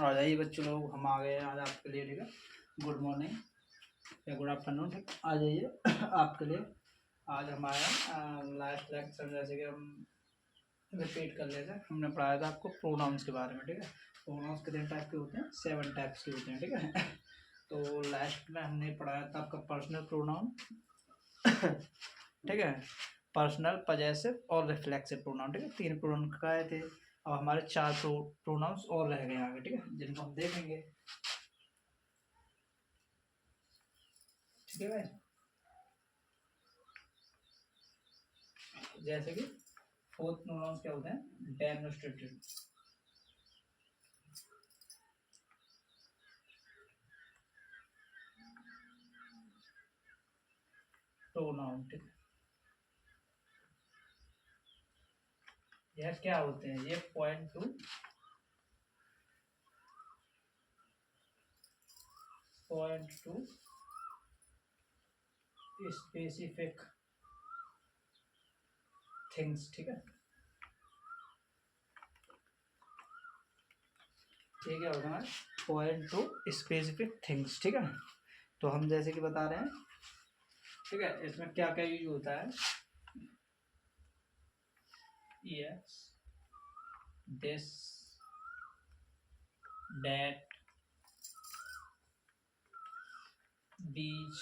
आ जाइए बच्चों लोग, हम आ गए आज आपके लिए, ठीक है। गुड मॉर्निंग या गुड आफ्टरनून, ठीक, आ जाइए आपके लिए। आज हमारा लास्ट लेक्चर, जैसे कि हम रिपीट कर लेते हैं, हमने पढ़ाया था आपको प्रोनाउंस के बारे में, ठीक है। प्रोनाउंस कितने टाइप के होते हैं? 7 टाइप्स के होते हैं, ठीक है। तो लास्ट में हमने पढ़ाया था आपका पर्सनल प्रोनाउन, ठीक है, पर्सनल, पजेसिव और रिफ्लेक्सिव प्रोनाउन, ठीक है। 3 प्रोनाउन कराए थे। अब हमारे 4 प्रोनाउंस और रह गए आगे, ठीक है, जिनको हम देखेंगे, ठीक है भाई। जैसे कि 4th प्रोनाउंस क्या होते हैं? डेमोन्स्ट्रेटिव प्रोनाउन, ठीक है। यह क्या होते हैं? ये पॉइंट टू स्पेसिफिक थिंग्स, ठीक है। ठीक है, होगा पॉइंट टू स्पेसिफिक थिंग्स, ठीक है। तो हम जैसे कि बता रहे हैं, ठीक है, इसमें क्या क्या यूज होता है? Yes, this, that, these,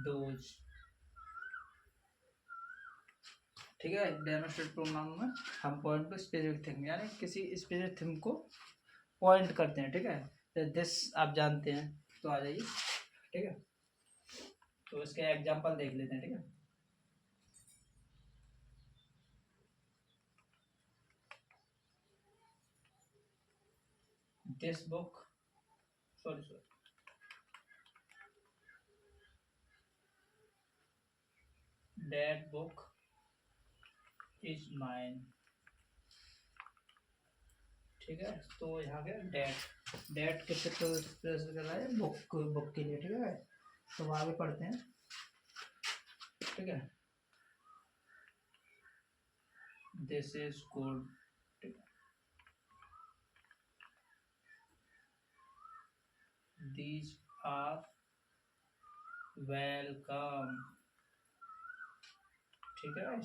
those, ठीक है। डेमोन्स्ट्रेट प्रोनाउन में हम पॉइंट टू स्पेसिफिक थिंग, यानी किसी स्पेसिफिक थिंग को पॉइंट करते हैं, ठीक है। तो दिस आप जानते हैं, तो आ जाइए, ठीक है। तो इसके एग्जांपल देख लेते हैं, ठीक है। This book, sorry, that book is mine, ठीक है। तो यहाँ पे डेट किससे प्रेस कर रहा है? बुक के लिए, ठीक है। तो आगे पढ़ते हैं, ठीक है। दिस इज गुड, ठीक है। दीज आर वेलकम, ठीक है।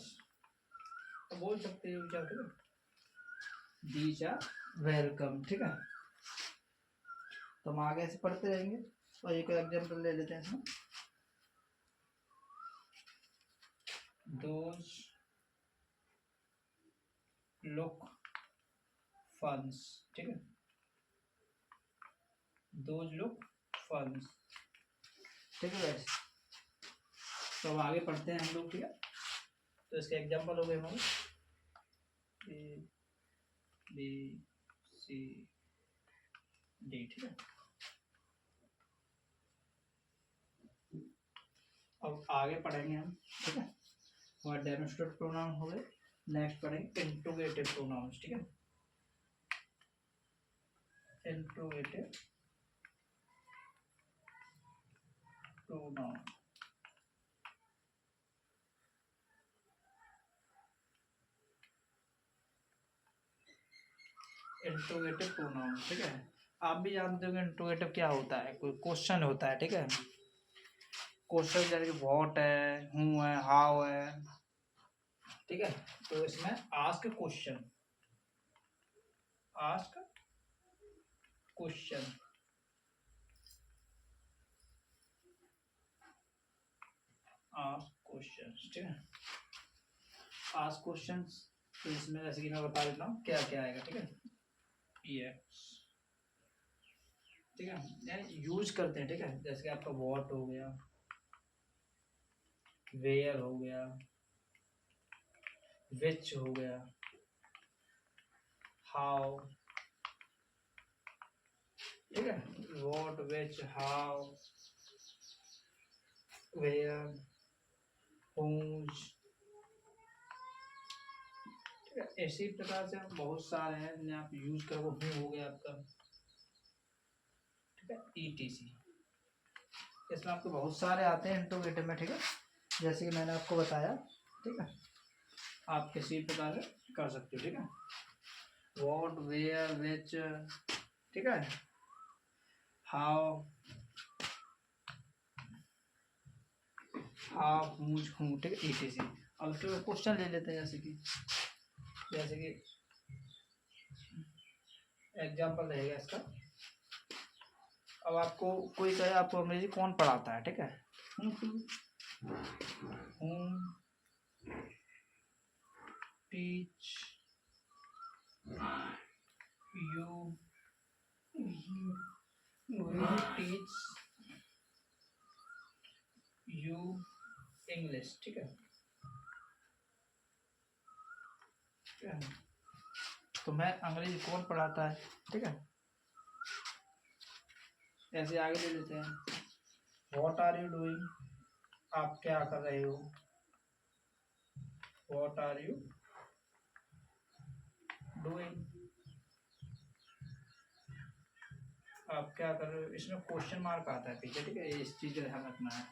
तो बोल सकते हैं क्या, ठीक है। दीज आर वेलकम, ठीक है। तो हम आगे से पढ़ते रहेंगे और एक एग्जाम्पल ले लेते हैं इसमें। दोज लुक फन्स, ठीक है। दोज लुक फन्स, ठीक है गाइस। तो अब आगे पढ़ते हैं हम लोग, ठीक है। तो इसके एग्जाम्पल हो गए हमारे ए बी सी डी, ठीक है। अब आगे पढ़ेंगे हम, ठीक है। और डेमोन्स्ट्रेटिव प्रोनाउन हो गए, नेक्स्ट पढ़ेंगे इंट्रोगेटिव प्रोनाउंस, ठीक है। इंट्रोगेटिव प्रोनाउन, इंट्रोगेटिव प्रोनाउन, ठीक है। आप भी जानते हो कि इंट्रोगेटिव क्या होता है? कोई क्वेश्चन होता है, ठीक है। क्वेश्चन जैसे कि व्हाट है, हु है, हाउ है, ठीक है। तो इसमें ask question, ask question, ask question, ठीक है। आस्क क्वेश्चन, तो इसमें जैसे कि मैं बता देता हूँ क्या क्या आएगा, ठीक है। यस, ठीक है, यानी यूज करते हैं, ठीक है। जैसे कि आपका व्हाट हो गया, वेयर हो गया, विच हो गया, हाउ, ठीक है। What, which, how, where, whose, ठीक है। इसी प्रकार से बहुत सारे हैं जिन्हें आप यूज करो। हो गया आपका, ठीक है, ETC। इसमें आपको बहुत सारे आते हैं इंट्रोगेटिव में, ठीक है। जैसे कि मैंने आपको बताया, ठीक है। आप किसी प्रकार से कर सकते हो, ठीक है। वॉट, वेयर, विच, ठीक है, हाउ, हुज, हूँ, ठीक है, etc। अब इसके बाद क्वेश्चन ले लेते हैं, जैसे कि एग्जाम्पल रहेगा इसका। अब आपको कोई कहे आपको अंग्रेजी कौन पढ़ाता है, ठीक है, home teach you, teach you English, ठीक है, तुम्हें अंग्रेजी कौन पढ़ाता है, ठीक है। ऐसे आगे ले लेते हैं। व्हाट आर यू डूइंग, आप क्या कर रहे हो, व्हाट आर यू डूइंग, आप क्या कर रहे हो। इसमें क्वेश्चन मार्क आता है पीछे, ठीक है, इस चीज का ध्यान रखना है,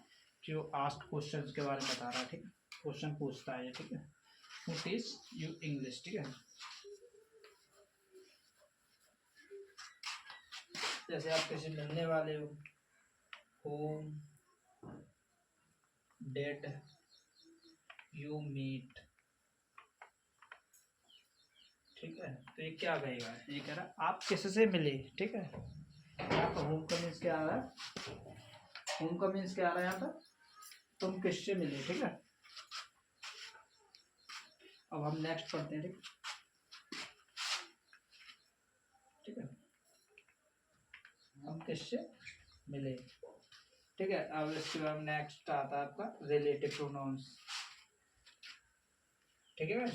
जो आस्क्ड क्वेश्चन के बारे में बता रहा है, ठीक है, क्वेश्चन पूछता है, ठीक है, हु टीच यू इंग्लिश, ठीक है। जैसे आप किसी मिलने वाले हो, होम डेट यू मीट, ठीक है, तो ये क्या कहेगा, ये कह रहा आप किससे मिले, ठीक है। यहाँ पर होम का मीन्स क्या आ रहा है, होम का मीन्स क्या आ रहा है यहाँ पर, तुम किससे मिले, ठीक है। अब हम नेक्स्ट पढ़ते हैं, ठीक है, हम किससे मिले, ठीक है। अब इसके बाद नेक्स्ट आता है आपका रिलेटिव प्रोनाउंस, ठीक है।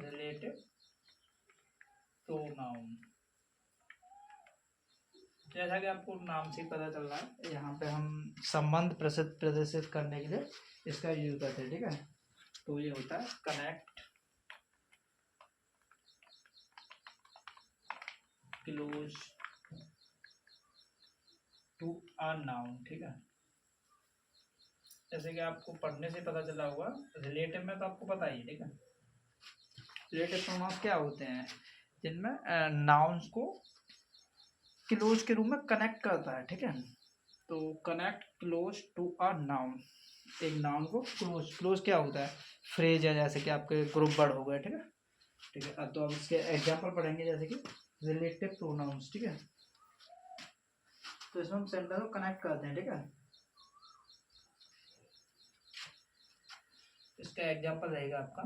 रिलेटिव प्रोनाउन, जैसा कि आपको नाम से पता चल रहा है, यहाँ पे हम संबंध प्रदर्शित करने के लिए इसका यूज करते हैं, ठीक है। तो ये होता है connect, close to a noun, ठीक है। जैसे कि आपको पढ़ने से पता चला हुआ, रिलेटिव में तो आपको पता ही है, ठीक है। रिलेटिव प्रोनाउंस क्या होते हैं, जिनमें नाउन्स को क्लोज के रूप में कनेक्ट करता है, ठीक है। तो connect close to a noun, एक नाउन को क्लोज क्या होता है, फ्रेज है, जैसे कि आपके ग्रुप वर्ड हो गए, ठीक है, ठीक है। तो अब इसके एग्जांपल पढ़ेंगे, जैसे कि रिलेटिव प्रोनाउंस, ठीक है। तो इसमें हम सेंटेंस को कनेक्ट करते हैं, ठीक है। इसका एग्जांपल रहेगा आपका,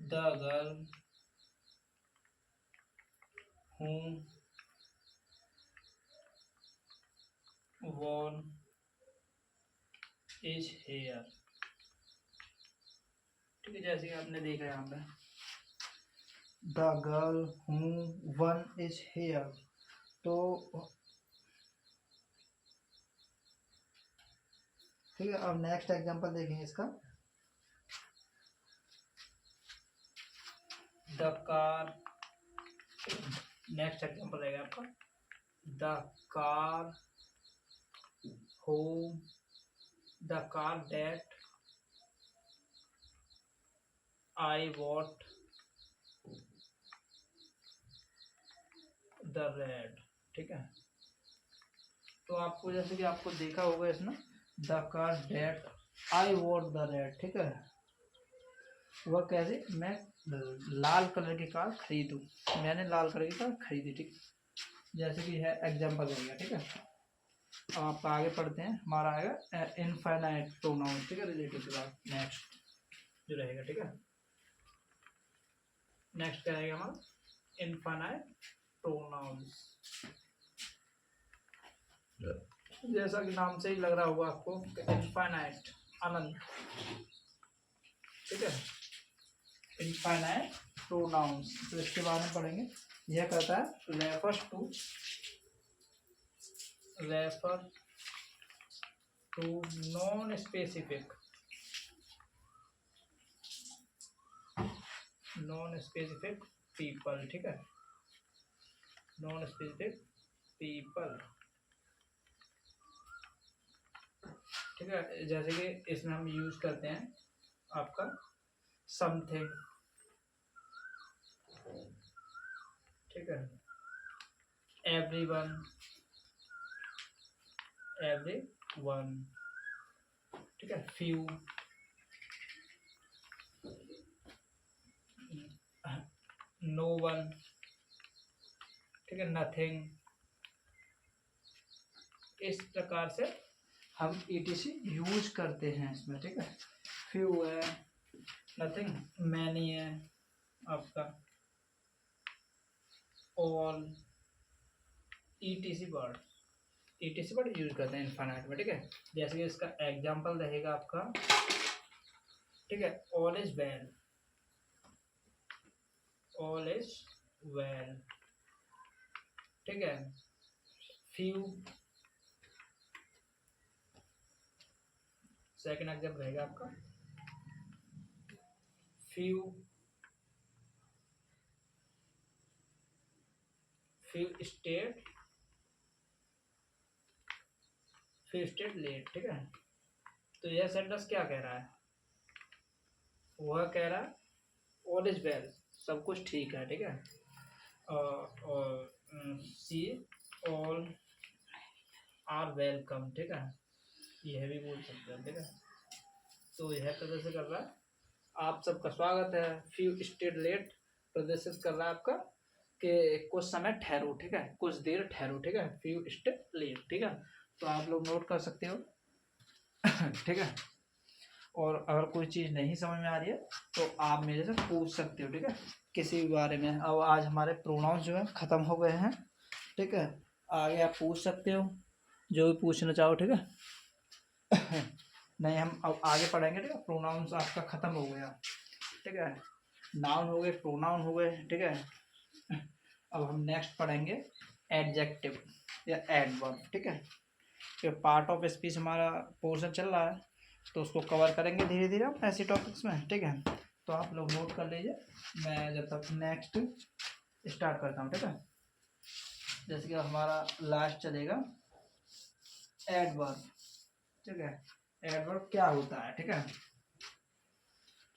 the girl whom won is here, ठीक है। जैसे कि आपने देखा यहाँ पे, the girl whom won is here, तो ठीक है। अब नेक्स्ट एग्जांपल देखेंगे इसका, द कार, नेक्स्ट एग्जांपल रहेगा आपका, the car home, the car that I what the red, ठीक है। तो आपको जैसे कि आपको देखा होगा इसमें, the car that I what the red, ठीक है, वह कैसे, मैं लाल कलर की कार खरीदूं, मैंने लाल कलर की कार खरीदी, ठीक, जैसे कि है एग्जांपल रहेगा, ठीक है। अब आप आगे पढ़ते हैं, हमारा आएगा इनफाइनाइट प्रोनाउन, ठीक है, रिलेटिव के बाद नेक्स्ट जो रहेगा, ठीक है। नेक्स्ट क्या रहेगा हमारा, इनफाइनाइट प्रोनाउंस, जैसा कि नाम से ही लग रहा होगा आपको, इनफाइनाइट अनंत, ठीक है, इनफाइनाइट प्रोनाउंस। तो इसके बारे में पढ़ेंगे, यह कहता है refer to non specific people, ठीक है, नॉन स्पेसिफिक पीपल, ठीक है। जैसे कि इसमें हम यूज करते हैं आपका समथिंग, ठीक है, एवरीवन, एवरीवन, ठीक है, फ्यू, नो वन, ठीक है, नथिंग। इस प्रकार से हम ईटीसी यूज करते हैं इसमें, ठीक है। फ्यू है, नथिंग, मैनी है आपका, ऑल, ईटीसी वर्ड यूज करते हैं इनफाइनाइट में, ठीक है। जैसे कि इसका एग्जांपल रहेगा आपका, ठीक है, all is well, all is well, ठीक है। फ्यू, सेकंड एग्जांपल रहेगा आपका फ्यू, स्टेट, लेट, ठीक है। तो यह सेंटेंस क्या कह रहा है, वह कह रहा है ऑल इज वेल, सब कुछ ठीक है, ठीक है। और सी, ऑल आर वेलकम, ठीक है, यह भी बोल सकते हैं, ठीक है। तो यह प्रदर्शित कर रहा है आप सबका स्वागत है। फ्यू स्टेट लेट प्रदर्शित कर रहा है आपका कि कुछ समय ठहरो, ठीक है, कुछ देर ठहरो, ठीक है, फ्यू स्टेट लेट, ठीक है। तो आप लोग नोट कर सकते हो ठीक है। और अगर कोई चीज़ नहीं समझ में आ रही है तो आप मेरे से पूछ सकते हो, ठीक है, किसी भी बारे में। अब आज हमारे प्रोनाउंस जो है ख़त्म हो गए हैं, ठीक है। आगे आप पूछ सकते हो जो भी पूछना चाहो, ठीक है नहीं, हम अब आगे पढ़ेंगे, ठीक है। प्रोनाउंस आपका ख़त्म हो गया, ठीक है। नाउन हो गए, प्रोनाउन हो गए, ठीक है। अब हम नेक्स्ट पढ़ेंगे एडजेक्टिव या एडवर्ब, ठीक है। जो पार्ट ऑफ स्पीच हमारा पोर्शन चल रहा है तो उसको कवर करेंगे धीरे धीरे हम ऐसे टॉपिक्स में, ठीक है। तो आप लोग नोट कर लीजिए, मैं जब तक नेक्स्ट स्टार्ट करता हूँ, ठीक है। जैसे कि हमारा लास्ट चलेगा एडवर्ब, ठीक है। एडवर्ब क्या होता है, ठीक है,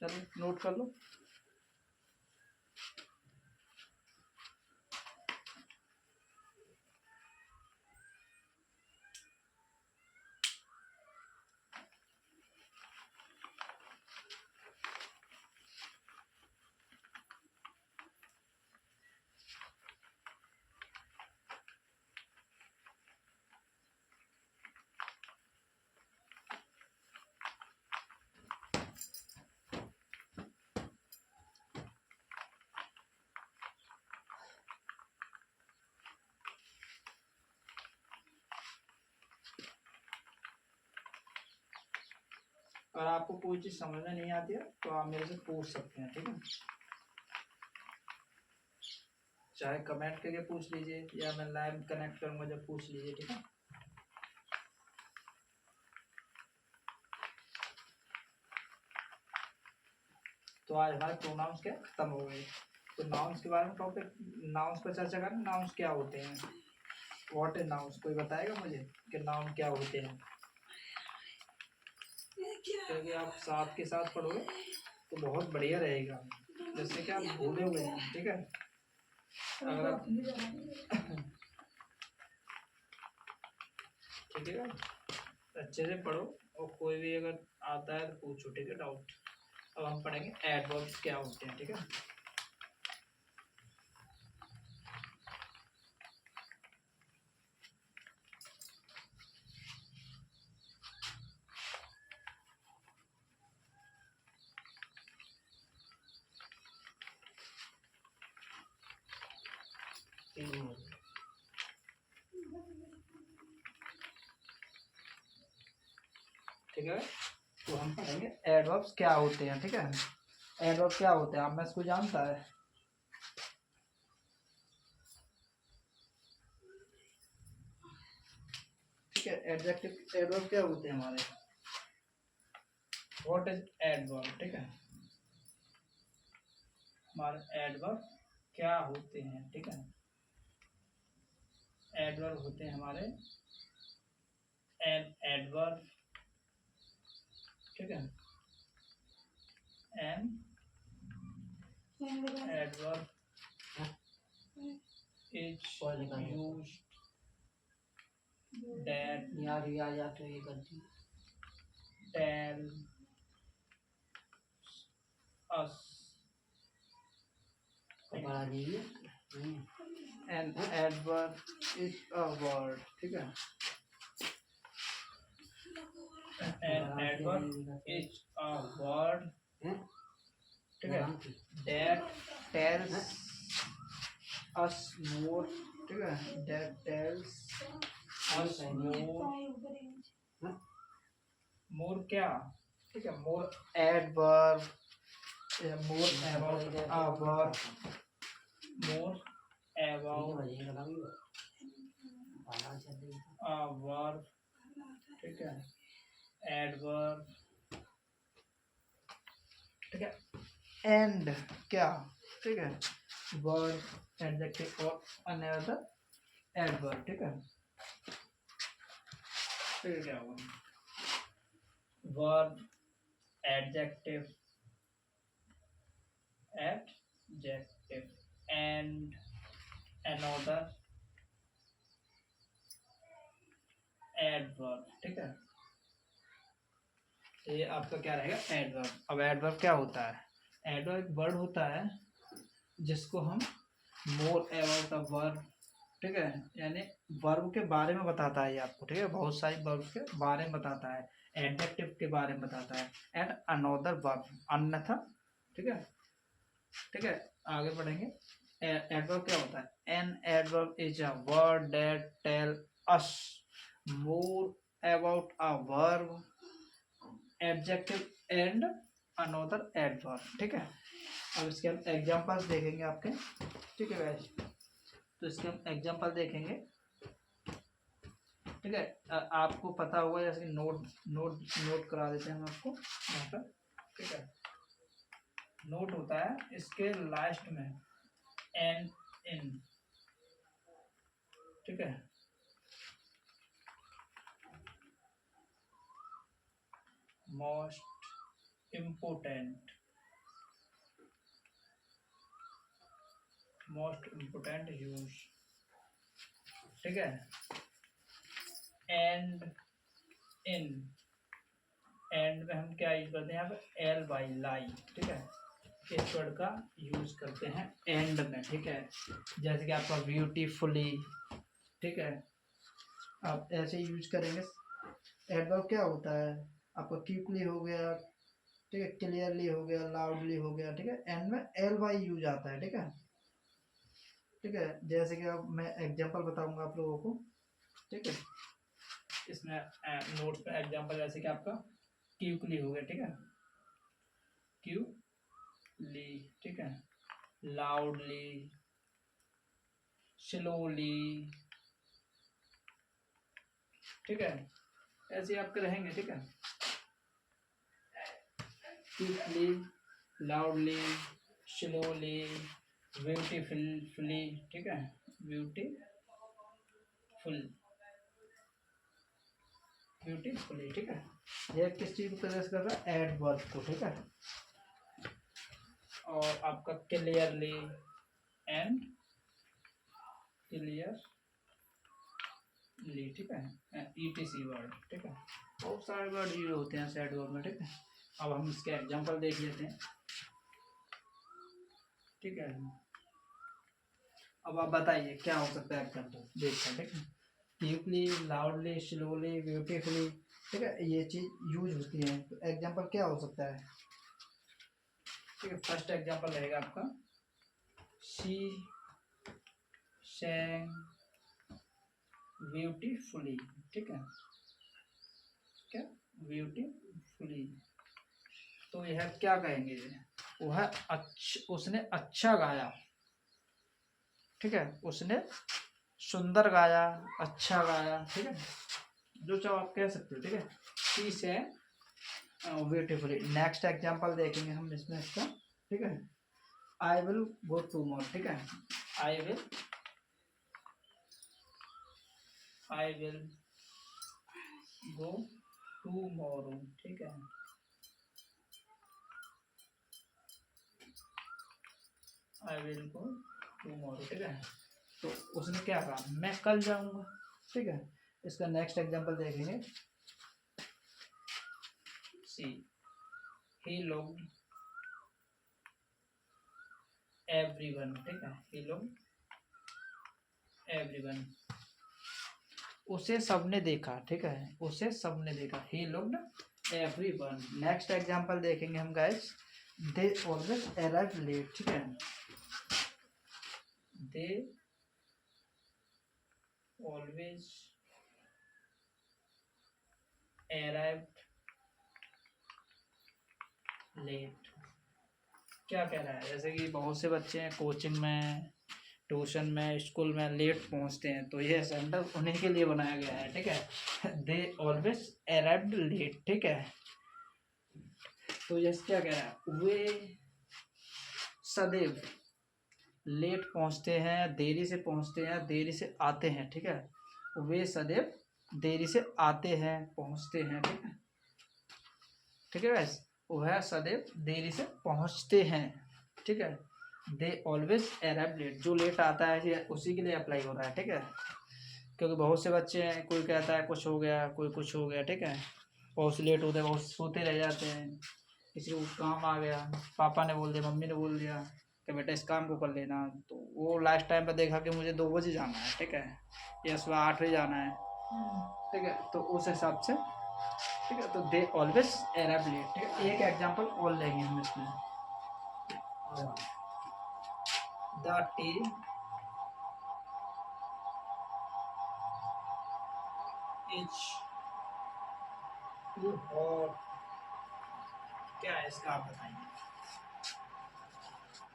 चलो नोट कर लो। अगर आपको कोई चीज़ समझ में नहीं आती है तो आप मेरे से पूछ सकते हैं, ठीक है। चाहे कमेंट करके पूछ लीजिए या मैं लाइव कनेक्ट करूंगा जब पूछ लीजिए, ठीक है। तो आज हमारे प्रोनाउंस क्या खत्म हो गए। तो नाउन्स के बारे में टॉपिक, नाउन्स पर चर्चा करें। नाउन्स क्या होते हैं, व्हाट इज नाउन्स, कोई बताएगा मुझे कि नाउन क्या होते हैं। क्योंकि आप साथ के साथ पढ़ोगे तो बहुत बढ़िया रहेगा, जैसे कि आप भूले हुए हैं, ठीक है। अगर आप ठीक है, अच्छे से पढ़ो और कोई भी अगर आता है तो पूछो, ठीक है, डाउट। अब हम पढ़ेंगे एडवर्ब्स क्या होते हैं, ठीक है। ठीक है, तो हम पढ़ेंगे एडवर्ब्स क्या होते हैं, ठीक है। एडवर्ब क्या होते हैं, आप में इसको जानता है, ठीक है। एडजेक्टिव एडवर्ब क्या होते हैं हमारे, व्हाट इज एडवर्ब, ठीक है। हमारे एडवर्ब क्या होते हैं, ठीक है। एडवर्ब होते हैं हमारे एन एडवर्ब, ठीक है। An adverb is used that यार ये आ जा तो ये करती टेल अस बड़ा दीजिए N adverb is a word, ठीक है। An adverb is a word, ठीक है, that tells us more, ठीक है, that tells us more क्या, ठीक है, more adverb, more about a verb, more about a verb, ठीक है, adverb, ठीक है, and क्या, ठीक है, वर्ड एडजेक्टिव और अनदर एडवर्ब, ठीक है। फिर क्या होगा, verb adjective and another adverb, ठीक है। ये आपका क्या रहेगा, एडवर्ब। अब एडवर्ब क्या होता है, एडवर्ब एक वर्ड होता है जिसको हम मोर अबाउट अ वर्ब, ठीक है, यानी वर्ब के बारे में बताता है ये आपको, ठीक है, बहुत सारी वर्ब के बारे में बताता है, एडजेक्टिव के बारे में बताता है, एंड अनदर वर्ब अन्यथा, ठीक है, ठीक है। आगे बढ़ेंगे, एडवर्ब क्या होता है, an adverb is a word that tell us more about a verb adjective and another adverb, ठीक है। अब इसके हम एग्जांपल्स देखेंगे आपके, ठीक है गाइस, तो इसके हम एग्जांपल देखेंगे, ठीक है। आपको पता होगा, जैसे नोट नोट नोट करा देते हैं हम आपको यहाँ पर, ठीक है। नोट होता है इसके लास्ट में एन इन, ठीक है। मोस्ट इम्पोर्टेंट यूज, ठीक है। एंड इन, एंड में हम क्या यूज करते हैं यहाँ पे, एल बाई लाई, ठीक है, इस वर्ड का यूज करते हैं एंड में, ठीक है। जैसे कि आपका ब्यूटीफुली, ठीक है, आप ऐसे यूज करेंगे। एडवर्ब क्या होता है, आपका क्विकली हो गया, ठीक है, क्लियरली हो गया, लाउडली हो गया, ठीक है, एंड में एल वाई यूज आता है, ठीक है, ठीक है। जैसे कि अब मैं एग्जांपल बताऊंगा आप लोगों को, ठीक है, इसमें नोट्स में एग्जांपल जैसे कि आपका क्विकली हो गया, ठीक है, क्विकली, ठीक है, लाउडली, स्लोली, ठीक है, ऐसे आपके रहेंगे, ठीक है, क्विकली, लाउडली, स्लोली, ब्यूटीफुली, ठीक है, ब्यूटीफुली, ठीक है। ये किस चीज को प्रदर्शित कर रहा है, एडवर्ब को, ठीक है। और आपका क्लियरली एंड क्लियरली, ठीक है, ईटीसी वर्ड, ठीक है, बहुत सारे वर्ड यूज होते हैं एडवर्ब में, ठीक है। अब हम इसके एग्जांपल देख लेते हैं, ठीक है। अब आप बताइए क्या हो सकता है एग्जांपल देखकर, ठीक है, क्विकली, लाउडली, स्लोली, ब्यूटीफुली, ठीक है, ये चीज यूज होती है, तो एग्जांपल क्या हो सकता है, ठीक है। फर्स्ट एग्जांपल रहेगा आपका, शी sang ब्यूटीफुली, ठीक है, क्या, ब्यूटीफुली, तो यह क्या कहेंगे, वह उसने अच्छा गाया, ठीक है, उसने सुंदर गाया, अच्छा गाया, ठीक है, जो चाहो आप कह सकते हो, ठीक है, she sang beautifully. Next example देखेंगे हम इसमें इसका, ठीक है, आई विल गो टूमोरो, ठीक है, आई विल गो टूमोरो, ठीक है, आई विल गो टुमारो, ठीक है। तो उसने क्या कहा, मैं कल जाऊंगा, ठीक है। इसका नेक्स्ट एग्जांपल देखेंगे। सी ही लुक्ड एवरीवन, ठीक है। ही लुक्ड एवरीवन, उसे सबने देखा, ठीक है। उसे सबने देखा, he looked everyone. Next example देखेंगे हम guys. They always arrive late, ठीक है। They always arrived late. क्या कह रहा है, जैसे कि बहुत से बच्चे हैं कोचिंग में, ट्यूशन में, स्कूल में लेट पहुंचते हैं, तो यह सेंटेंस उन्हीं के लिए बनाया गया है, ठीक है। दे ऑलवेज अराइव्ड लेट, ठीक है। तो ये क्या कह रहा है, वे सदैव लेट पहुंचते हैं, देरी से पहुंचते हैं, देरी से आते हैं, ठीक है। वे सदैव देरी से आते हैं, पहुंचते हैं, ठीक है। ठीक है गाइस, वह सदैव देरी से पहुंचते हैं, ठीक है। दे ऑलवेज अराइव लेट, जो लेट आता है ये उसी के लिए अप्लाई हो रहा है, ठीक है। क्योंकि बहुत से बच्चे हैं, कोई कहता है कुछ हो गया, कोई कुछ हो गया, ठीक है। बहुत से लेट होते हैं, बहुत सोते रह जाते हैं, किसी को काम आ गया, पापा ने बोल दिया, मम्मी ने बोल दिया कि बेटा इस काम को कर लेना, तो वो लास्ट टाइम पर देखा कि मुझे 2 बजे जाना है, ठीक है, या सुबह 8 बजे जाना है, ठीक है। तो उस हिसाब से, ठीक है, तो दे ऑलवेज अराइव लेट, ठीक है। एक एग्जांपल और लेंगे हम इसमें। The tea is too hot, क्या है इसका आप बताइए।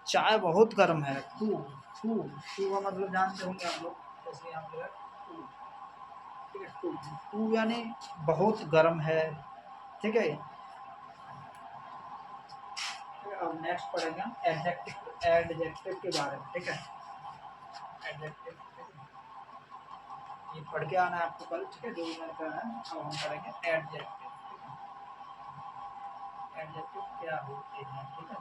चाय बहुत गर्म है, टू टू टू का मतलब जानते होंगे आप लोग, जैसे यहाँ पे टू, ठीक है। टू टू यानी बहुत गर्म है, ठीक है। अब नेक्स्ट पढ़ेंगे हम एडजेक्टिव, एडजेक्टिव के बारे में, ठीक है। एडजेक्टिव ये पढ़ के आना है आपको कल, ठीक है, जो भी मैंने कहा है। अब हम पढ़ेंगे एडजेक्टिव, ठीक है। एडजेक्टिव क्या होते हैं, ठीक है।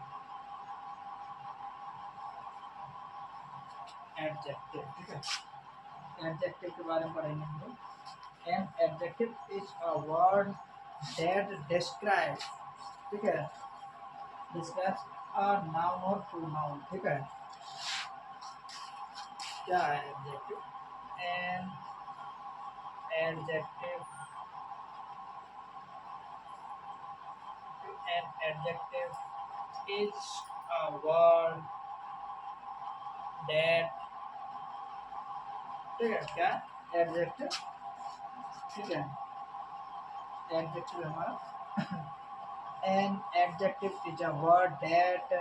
एडजेक्टिव, ठीक है। एडजेक्टिव के बारे में पढ़ेंगे हम लोग। An adjective is a word that describes, ठीक है, डिस्क्राइब्स अ नाउन और प्रोनाउन, ठीक है। क्या है adjective, an adjective, an adjective is a word that, ठीक है। क्या एडजेक्टिव, ठीक है। एडजेक्टिव हमारा an adjective is a word that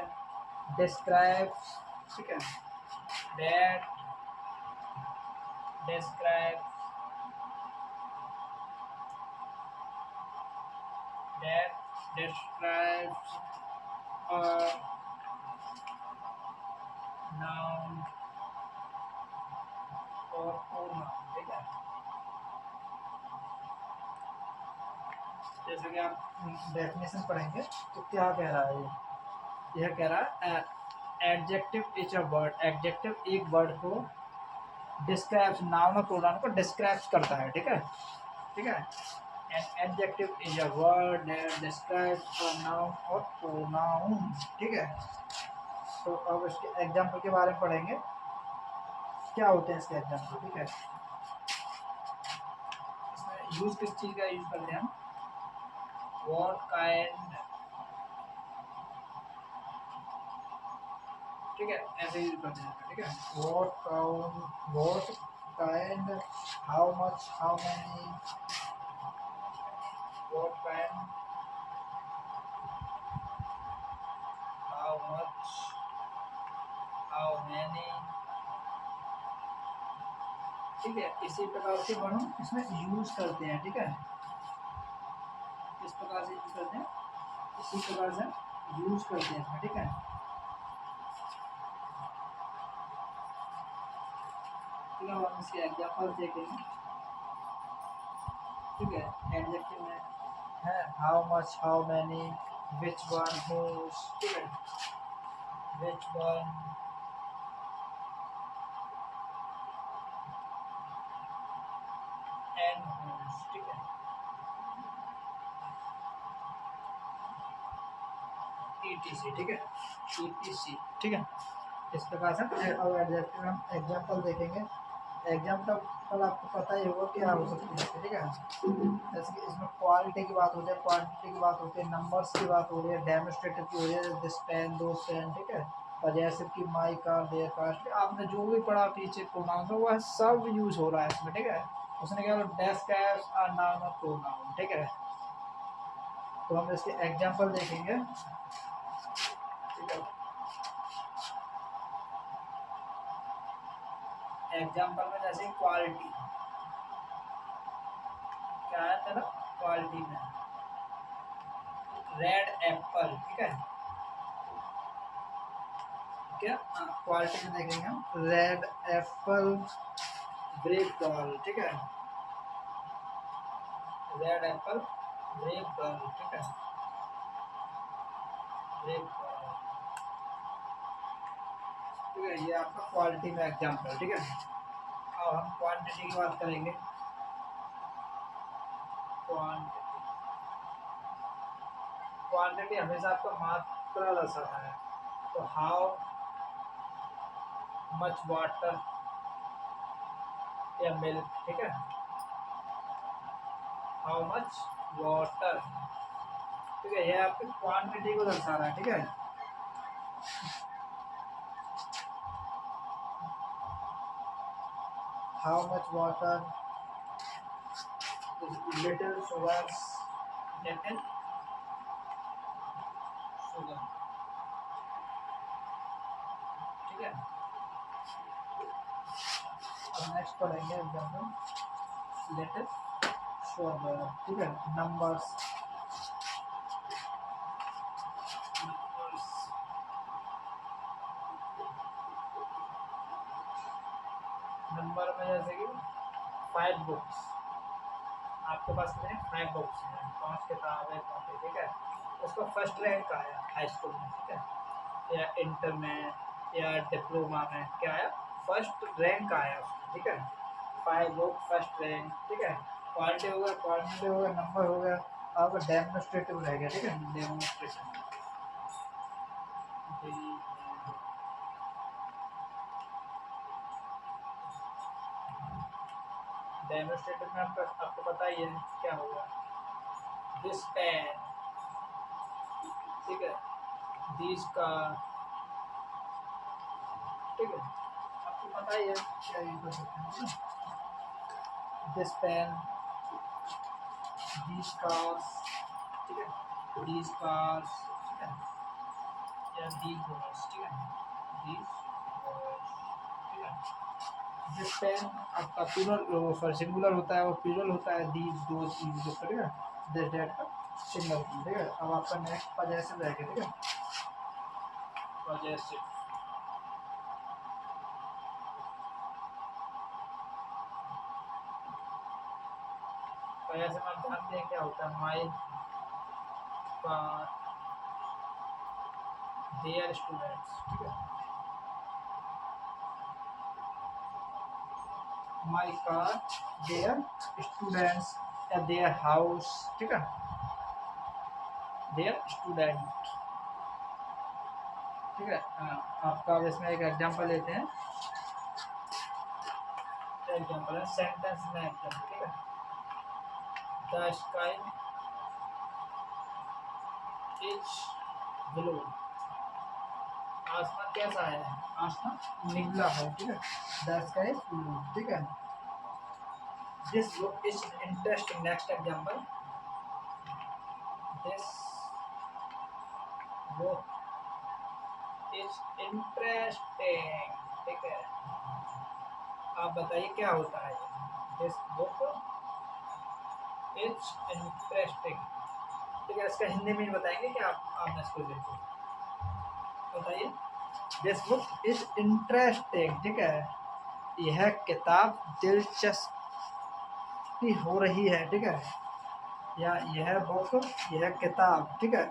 describes, ठीक है, that describes, that describes a noun और प्रोनाउन, ठीक है। जैसे कि आप डेफिनेशन पढ़ेंगे तो क्या कह रहा है ये, यह कह रहा है adjective is a word, adjective एक वर्ड को डिस्क्राइब्स, नाउन और प्रोनाउन को डिस्क्राइब्स करता है, ठीक है, ठीक है। An adjective is a word that describes a noun और प्रोनाउन, ठीक है। तो अब इसके एग्जाम्पल के बारे में पढ़ेंगे, क्या होते हैं इसके एग्जाम्पल, ठीक है। इसमें यूज किस चीज़ का यूज करते हैं हम, व्हाट काइंड, ठीक है, ऐसे यूज करते हैं, ठीक है। What kind, how much, how many, what kind, how much, how many, ठीक है। इसी प्रकार से हम इसमें यूज करते हैं, ठीक है। इस प्रकार से यूज करते हैं, इसी प्रकार से यूज करते हैं इसमें, ठीक है। ठीक है, हम इसके एग्जांपल देखेंगे, ठीक है। एडजेक्टिव में है how much, how many, which one, whose, ठीक है, विच वन, एंड होम्स, ठीक है, ETC, ठीक है, ETC, ठीक है। इस प्रकार से अब एडजेक्टिव हम एग्जाम्पल देखेंगे। एग्जाम्पल आपको पता ही होगा क्या हो सकती है, ठीक है। जैसे कि इसमें क्वालिटी की बात होती है, क्वांटिटी की बात होती है, नंबर्स की बात हो रही है, डेमोस्ट्रेटिव की हो रही है, दिस पेन, दो पेन, ठीक है, पजेसिव की माई कार, देयर कार, आपने जो भी पढ़ा पीछे प्रोनाउन का वह सब यूज हो रहा है इसमें, ठीक है। उसने क्या डेस्क कैश और नाउन और प्रोनाउन, ठीक है। तो हम इसके एग्जाम्पल देखेंगे, ठीक है। एग्जाम्पल में जैसे क्वालिटी क्या है तेरा, क्वालिटी में रेड एप्पल, ठीक है, क्या क्वालिटी में देखेंगे हम रेड एप्पल ब्रेक डॉल, ठीक है, रेड एप्पल ब्रेक डॉल, ठीक है, ब्रेक डॉल, ठीक है। ये आपका क्वालिटी में एग्जाम्पल, ठीक है। अब हम क्वांटिटी की बात करेंगे। क्वांटिटी, क्वांटिटी हमेशा आपका मात्रा दर्शाता है। तो हाउ मच वाटर या मिल्क, ठीक है, हाउ मच वाटर, ठीक है, ये आपकी क्वांटिटी को दर्शा रहा है, ठीक है। How much water, little sugars, little sugar, ठीक है। अब नेक्स्ट पढ़ेंगे एग्जाम्पल, लिटिल शुगर, ठीक है, नंबर्स, नंबर में जैसे कि 5 बुक्स, आपके पास कितने 5 बुक्स हैं, 5 किताबें कॉपी, ठीक है। उसका फर्स्ट रैंक आया हाई स्कूल में, ठीक है, या इंटर में या डिप्लोमा में, क्या आया, फर्स्ट रैंक आया उसमें, ठीक है। 5 बुक फर्स्ट रैंक, ठीक है। क्वालिटी हो गया, क्वांटिटी हो गया, नंबर हो गया, आपका डेमोन्स्ट्रेटिव रह गया, ठीक है, डेमोन्स्ट्रेटिव, डेमोन्स्ट्रेटिव में आपको पता ही है क्या होगा, दिस पेन, ठीक है, दिस का, ठीक है, आपको पता ही है क्या यूज कर सकते हैं, दिस पेन, these cars, ठीक है, these cars, ठीक है, या these boys, ठीक है, these boys, ठीक है। this pen आपका प्लूरल सॉरी सिंगुलर होता है और प्लूरल होता है, these those these, ठीक है, this that का सिंगल, ठीक है। अब आपका नेक्स्ट पजेसिव रहेगा, ठीक है, पजेसिव, पजेसिव आप जानते हैं क्या होता है, माई कार, देयर स्टूडेंट्स, ठीक है, माई कार, देयर स्टूडेंट्स, या देयर हाउस, ठीक है, देयर स्टूडेंट, ठीक है। आपका अब इसमें एक एग्जांपल लेते हैं, एग्जांपल है सेंटेंस में एग्जांपल, ठीक है, द स्काई इज ब्लू, आसमान कैसा है, आसमान नीला है, ठीक है, द स्काई इज ब्लू, ठीक है। This book is interesting, next example, this book is interesting, ठीक है। आप बताइए क्या होता है, दिस बुक इज इंटरेस्टिंग, ठीक है। इसका हिंदी में बताएंगे कि आप इसको देखो, बताइए, दिस बुक इज इंटरेस्टिंग, ठीक है, यह किताब दिलचस्पी हो रही है, ठीक है, या यह बुक, यह किताब, ठीक है,